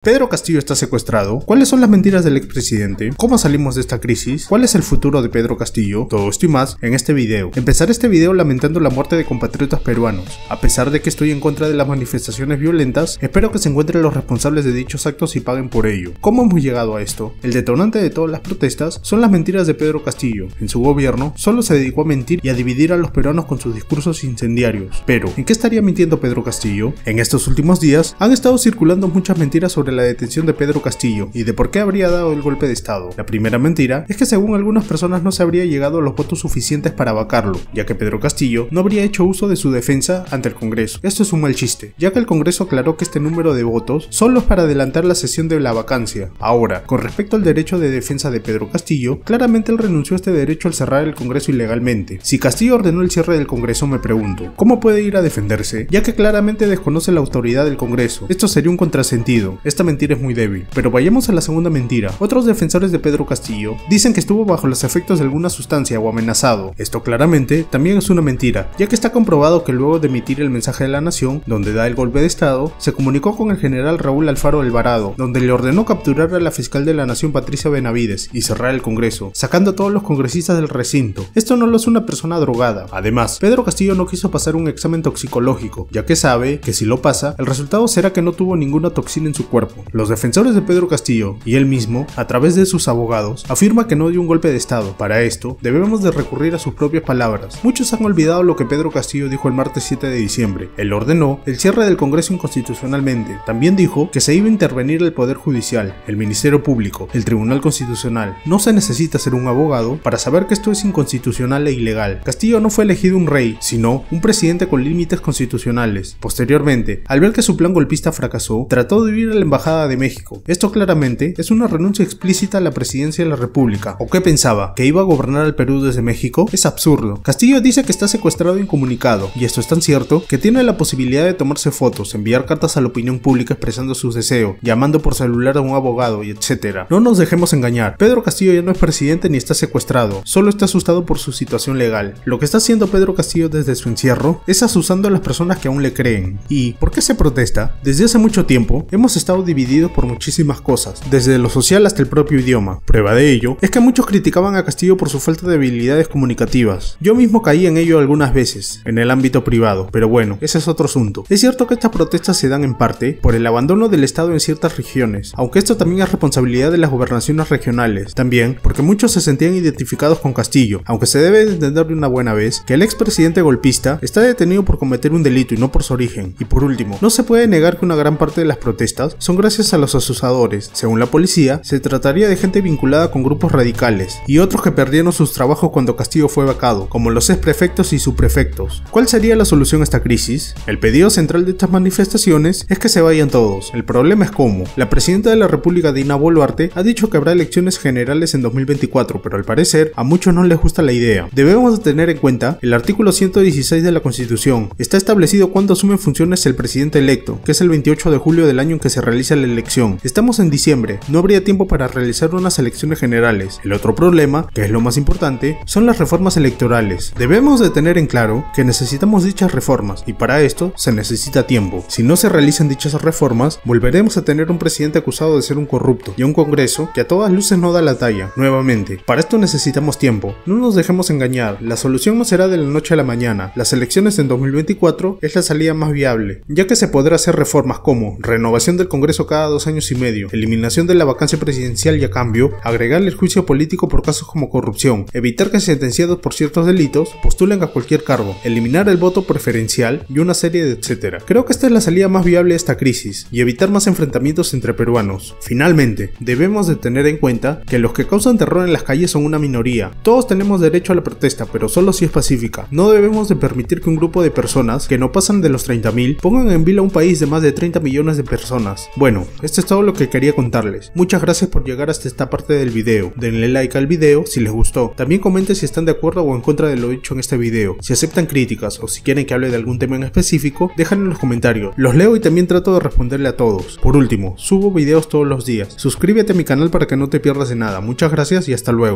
¿Pedro Castillo está secuestrado? ¿Cuáles son las mentiras del expresidente? ¿Cómo salimos de esta crisis? ¿Cuál es el futuro de Pedro Castillo? Todo esto y más en este video. Empezaré este video lamentando la muerte de compatriotas peruanos. A pesar de que estoy en contra de las manifestaciones violentas, espero que se encuentren los responsables de dichos actos y paguen por ello. ¿Cómo hemos llegado a esto? El detonante de todas las protestas son las mentiras de Pedro Castillo. En su gobierno solo se dedicó a mentir y a dividir a los peruanos con sus discursos incendiarios. Pero, ¿en qué estaría mintiendo Pedro Castillo? En estos últimos días han estado circulando muchas mentiras sobre la detención de Pedro Castillo y de por qué habría dado el golpe de estado. La primera mentira es que según algunas personas no se habría llegado a los votos suficientes para vacarlo, ya que Pedro Castillo no habría hecho uso de su defensa ante el Congreso. Esto es un mal chiste, ya que el Congreso aclaró que este número de votos solo es para adelantar la sesión de la vacancia. Ahora, con respecto al derecho de defensa de Pedro Castillo, claramente él renunció a este derecho al cerrar el Congreso ilegalmente. Si Castillo ordenó el cierre del Congreso, me pregunto, ¿cómo puede ir a defenderse? Ya que claramente desconoce la autoridad del Congreso. Esto sería un contrasentido. Esta mentira es muy débil. Pero vayamos a la segunda mentira. Otros defensores de Pedro Castillo dicen que estuvo bajo los efectos de alguna sustancia o amenazado. Esto claramente también es una mentira, ya que está comprobado que luego de emitir el mensaje de la nación, donde da el golpe de estado, se comunicó con el general Raúl Alfaro Alvarado, donde le ordenó capturar a la fiscal de la nación Patricia Benavides y cerrar el Congreso, sacando a todos los congresistas del recinto. Esto no lo es una persona drogada. Además, Pedro Castillo no quiso pasar un examen toxicológico, ya que sabe que si lo pasa, el resultado será que no tuvo ninguna toxina en su cuerpo. Los defensores de Pedro Castillo y él mismo, a través de sus abogados, afirma que no dio un golpe de estado. Para esto, debemos de recurrir a sus propias palabras. Muchos han olvidado lo que Pedro Castillo dijo el martes 7 de diciembre. Él ordenó el cierre del Congreso inconstitucionalmente. También dijo que se iba a intervenir el Poder Judicial, el Ministerio Público, el Tribunal Constitucional. No se necesita ser un abogado para saber que esto es inconstitucional e ilegal. Castillo no fue elegido un rey, sino un presidente con límites constitucionales. Posteriormente, al ver que su plan golpista fracasó, trató de huir a la Embajada de México. Esto claramente es una renuncia explícita a la presidencia de la República. ¿O qué pensaba? ¿Que iba a gobernar al Perú desde México? Es absurdo. Castillo dice que está secuestrado e incomunicado, y esto es tan cierto que tiene la posibilidad de tomarse fotos, enviar cartas a la opinión pública expresando sus deseos, llamando por celular a un abogado y etc. No nos dejemos engañar. Pedro Castillo ya no es presidente ni está secuestrado, solo está asustado por su situación legal. Lo que está haciendo Pedro Castillo desde su encierro es asustando a las personas que aún le creen. ¿Y por qué se protesta? Desde hace mucho tiempo hemos estado divididos por muchísimas cosas, desde lo social hasta el propio idioma. Prueba de ello es que muchos criticaban a Castillo por su falta de habilidades comunicativas. Yo mismo caí en ello algunas veces, en el ámbito privado, pero bueno, ese es otro asunto. Es cierto que estas protestas se dan en parte por el abandono del Estado en ciertas regiones, aunque esto también es responsabilidad de las gobernaciones regionales, también porque muchos se sentían identificados con Castillo, aunque se debe entender de una buena vez que el expresidente golpista está detenido por cometer un delito y no por su origen. Y por último, no se puede negar que una gran parte de las protestas son gracias a los asusadores. Según la policía, se trataría de gente vinculada con grupos radicales y otros que perdieron sus trabajos cuando Castillo fue vacado, como los exprefectos y subprefectos. ¿Cuál sería la solución a esta crisis? El pedido central de estas manifestaciones es que se vayan todos. El problema es cómo. La presidenta de la República, Dina Boluarte, ha dicho que habrá elecciones generales en 2024, pero al parecer a muchos no les gusta la idea. Debemos de tener en cuenta el artículo 116 de la Constitución. Está establecido cuándo asume funciones el presidente electo, que es el 28 de julio del año en que se realiza la elección. Estamos en diciembre, no habría tiempo para realizar unas elecciones generales. El otro problema, que es lo más importante, son las reformas electorales. Debemos de tener en claro que necesitamos dichas reformas y para esto se necesita tiempo. Si no se realizan dichas reformas, volveremos a tener un presidente acusado de ser un corrupto y un Congreso que a todas luces no da la talla. Nuevamente, para esto necesitamos tiempo. No nos dejemos engañar, la solución no será de la noche a la mañana. Las elecciones en 2024 es la salida más viable, ya que se podrá hacer reformas como renovación del Congreso cada 2 años y medio, eliminación de la vacancia presidencial y a cambio, agregarle el juicio político por casos como corrupción, evitar que sentenciados por ciertos delitos postulen a cualquier cargo, eliminar el voto preferencial y una serie de etcétera. Creo que esta es la salida más viable de esta crisis y evitar más enfrentamientos entre peruanos. Finalmente, debemos de tener en cuenta que los que causan terror en las calles son una minoría. Todos tenemos derecho a la protesta, pero solo si es pacífica. No debemos de permitir que un grupo de personas que no pasan de los 30.000 pongan en vilo a un país de más de 30 millones de personas. Bueno, esto es todo lo que quería contarles. Muchas gracias por llegar hasta esta parte del video. Denle like al video si les gustó. También comenten si están de acuerdo o en contra de lo dicho en este video. Si aceptan críticas o si quieren que hable de algún tema en específico, déjenlo en los comentarios. Los leo y también trato de responderle a todos. Por último, subo videos todos los días. Suscríbete a mi canal para que no te pierdas de nada. Muchas gracias y hasta luego.